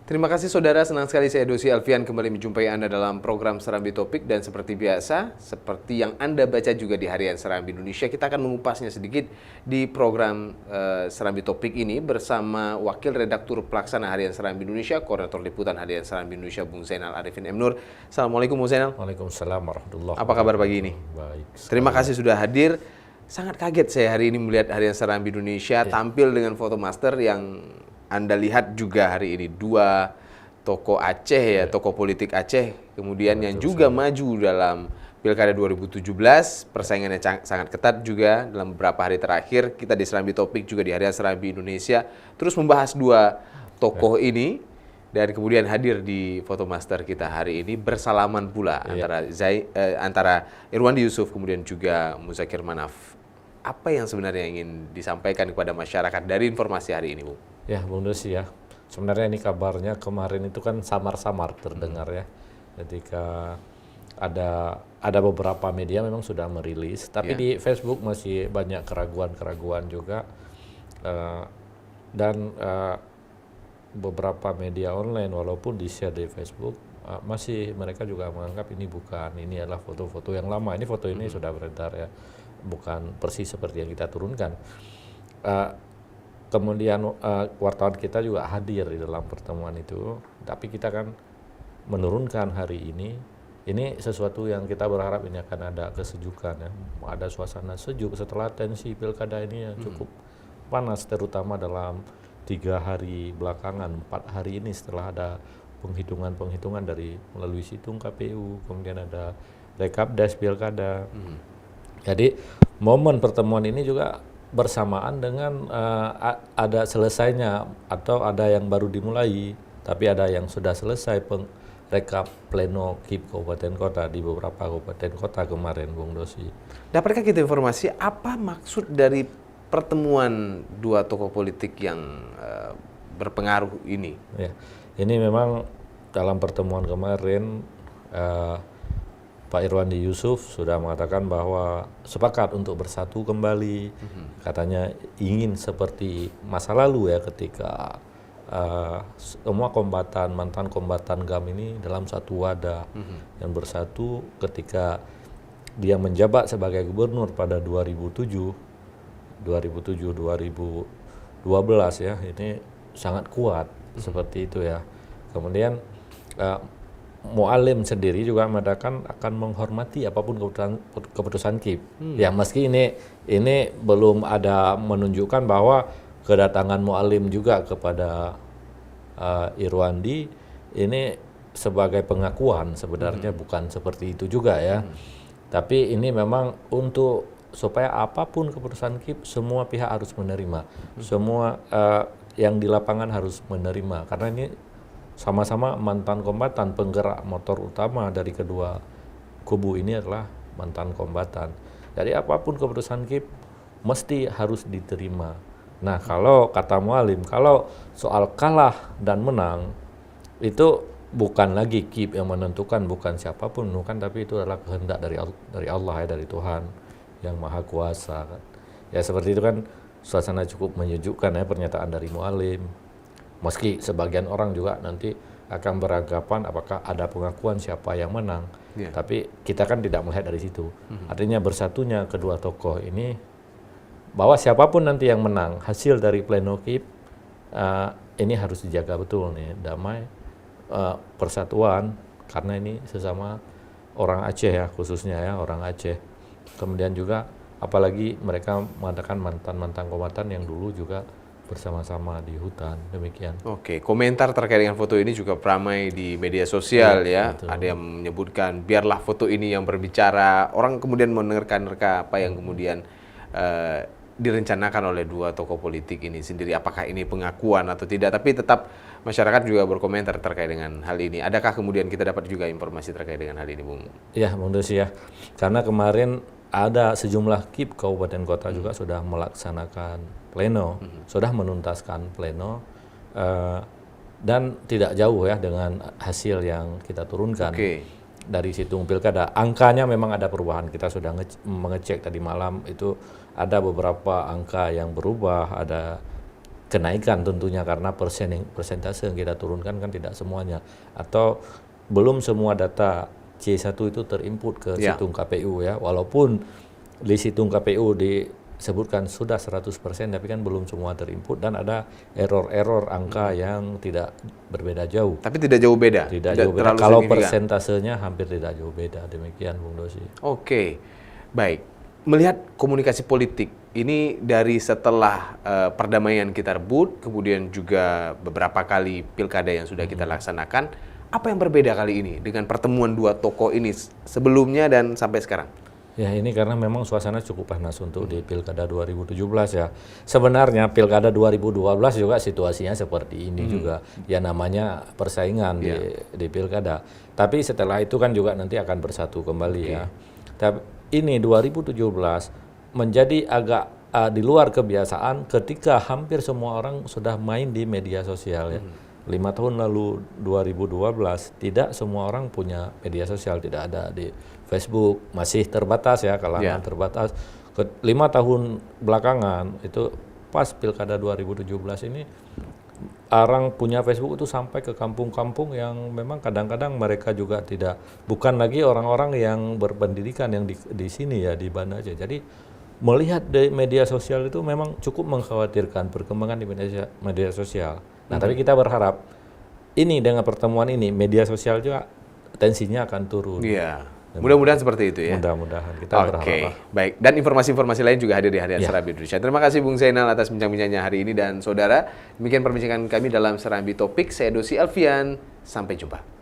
Terima kasih saudara, senang sekali saya Dosi Alfian kembali menjumpai Anda dalam program Serambi Topik. Dan seperti biasa, seperti yang Anda baca juga di Harian Serambi Indonesia, kita akan mengupasnya sedikit di program Serambi Topik ini bersama Wakil Redaktur Pelaksana Harian Serambi Indonesia, Koordinator Liputan Harian Serambi Indonesia, Bung Zainal Arifin M. Nur. Assalamualaikum Bung Zainal. Waalaikumsalam warahmatullahi Apa kabar pagi ini? Baik. Terima kasih sudah hadir. Sangat kaget saya hari ini melihat Harian Serambi Indonesia tampil dengan foto master yang Anda lihat juga hari ini. Dua tokoh Aceh ya, tokoh politik Aceh, kemudian yang juga maju dalam Pilkada 2017, persaingannya sangat ketat juga dalam beberapa hari terakhir. Kita di Serambi Topik juga di Harian Serambi Indonesia terus membahas dua tokoh ini, dan kemudian hadir di foto master kita hari ini bersalaman pula antara Irwandi Yusuf kemudian juga Muzakir Manaf. Apa yang sebenarnya ingin disampaikan kepada masyarakat dari informasi hari ini, Bu? Ya, Bung Dosi ya. Sebenarnya ini kabarnya kemarin itu kan samar-samar terdengar ya. Ketika ada beberapa media memang sudah merilis, tapi di Facebook masih banyak keraguan-keraguan juga. Dan beberapa media online walaupun di-share di Facebook masih mereka juga menganggap ini adalah foto-foto yang lama. Ini foto ini sudah beredar ya, bukan persis seperti yang kita turunkan. Kemudian wartawan kita juga hadir di dalam pertemuan itu, tapi kita kan menurunkan hari ini sesuatu yang kita berharap ini akan ada kesejukan ya, ada suasana sejuk setelah tensi pilkada ini yang cukup panas, terutama dalam 3 hari belakangan, 4 hari ini setelah ada penghitungan dari melalui situng KPU, kemudian ada rekapdes pilkada. Jadi momen pertemuan ini juga bersamaan dengan ada selesainya atau ada yang baru dimulai, tapi ada yang sudah selesai rekap pleno KIP Kabupaten Kota di beberapa kabupaten kota kemarin, Bung Dosi. Dapatkah kita informasi apa maksud dari pertemuan dua tokoh politik yang berpengaruh ini? Ya, ini memang dalam pertemuan kemarin Pak Irwandi Yusuf sudah mengatakan bahwa sepakat untuk bersatu kembali. Katanya ingin seperti masa lalu ya, ketika semua mantan kombatan GAM ini dalam satu wadah yang bersatu ketika dia menjabat sebagai gubernur pada 2007-2012 ya, ini sangat kuat seperti itu ya. Kemudian Mu'alim sendiri juga mengatakan akan menghormati apapun keputusan KIP. Ya, meski ini belum ada menunjukkan bahwa kedatangan Mu'alim juga kepada Irwandi ini sebagai pengakuan, sebenarnya bukan seperti itu juga ya. Tapi ini memang untuk supaya apapun keputusan KIP semua pihak harus menerima. Semua yang di lapangan harus menerima, karena ini sama-sama mantan kombatan, penggerak motor utama dari kedua kubu ini adalah mantan kombatan. Jadi apapun keputusan KIP mesti harus diterima. Nah, kalau kata Mu'alim, kalau soal kalah dan menang itu bukan lagi KIP yang menentukan, bukan siapapun menentukan, tapi itu adalah kehendak dari Allah ya, dari Tuhan yang Maha Kuasa kan. Ya seperti itu kan, suasana cukup menyejukkan ya pernyataan dari Mu'alim. Meski sebagian orang juga nanti akan beranggapan apakah ada pengakuan siapa yang menang, tapi kita kan tidak melihat dari situ. Artinya bersatunya kedua tokoh ini, bahwa siapapun nanti yang menang hasil dari pleno KIP ini harus dijaga betul nih, damai, persatuan, karena ini sesama orang Aceh ya, khususnya ya orang Aceh. Kemudian juga apalagi mereka mengatakan mantan kombatan yang dulu juga bersama-sama di hutan, demikian. Oke, komentar terkait dengan foto ini juga ramai di media sosial ya. Betul. Ada yang menyebutkan biarlah foto ini yang berbicara. Orang kemudian menerka-nerka apa yang kemudian direncanakan oleh dua tokoh politik ini sendiri. Apakah ini pengakuan atau tidak? Tapi tetap masyarakat juga berkomentar terkait dengan hal ini. Adakah kemudian kita dapat juga informasi terkait dengan hal ini, Bung? Ya, Bung Dosi ya. Karena kemarin ada sejumlah KIP kabupaten kota juga sudah melaksanakan pleno, sudah menuntaskan pleno, dan tidak jauh ya dengan hasil yang kita turunkan dari situng pilkada. Angkanya memang ada perubahan, kita sudah mengecek tadi malam, itu ada beberapa angka yang berubah, ada kenaikan tentunya karena persentase yang kita turunkan kan tidak semuanya, atau belum semua data C1 itu terinput ke situng KPU ya, walaupun di situng KPU disebutkan sudah 100%, tapi kan belum semua terinput dan ada error angka yang tidak berbeda jauh. Tapi tidak jauh beda? Tidak jauh beda, kalau persentasenya hampir tidak jauh beda, demikian Bung Dosi. Oke, baik. Melihat komunikasi politik, ini dari setelah perdamaian kita rebut, kemudian juga beberapa kali pilkada yang sudah kita laksanakan, apa yang berbeda kali ini dengan pertemuan dua tokoh ini sebelumnya dan sampai sekarang? Ya ini karena memang suasana cukup panas untuk di Pilkada 2017 ya. Sebenarnya Pilkada 2012 juga situasinya seperti ini juga. Ya namanya persaingan di Pilkada. Tapi setelah itu kan juga nanti akan bersatu kembali ya. Tapi ini 2017 menjadi agak di luar kebiasaan ketika hampir semua orang sudah main di media sosial ya. 5 tahun lalu 2012 tidak semua orang punya media sosial, tidak ada di Facebook, masih terbatas ya, kalangan terbatas. 5 tahun belakangan itu pas Pilkada 2017 ini orang punya Facebook itu sampai ke kampung-kampung yang memang kadang-kadang mereka juga bukan lagi orang-orang yang berpendidikan yang di sini ya, di Banda Aceh. Jadi melihat di media sosial itu memang cukup mengkhawatirkan perkembangan di media sosial. Nah, tapi kita berharap ini dengan pertemuan ini media sosial juga tensinya akan turun. Iya. Mudah-mudahan seperti itu ya. Mudah-mudahan kita berharap. Oke, baik. Dan informasi-informasi lain juga hadir di Harian Serambi Indonesia. Terima kasih Bung Zainal atas bincang-bincangnya hari ini dan saudara. Demikian perbincangan kami dalam Serambi Topik. Saya Dosi Alfian. Sampai jumpa.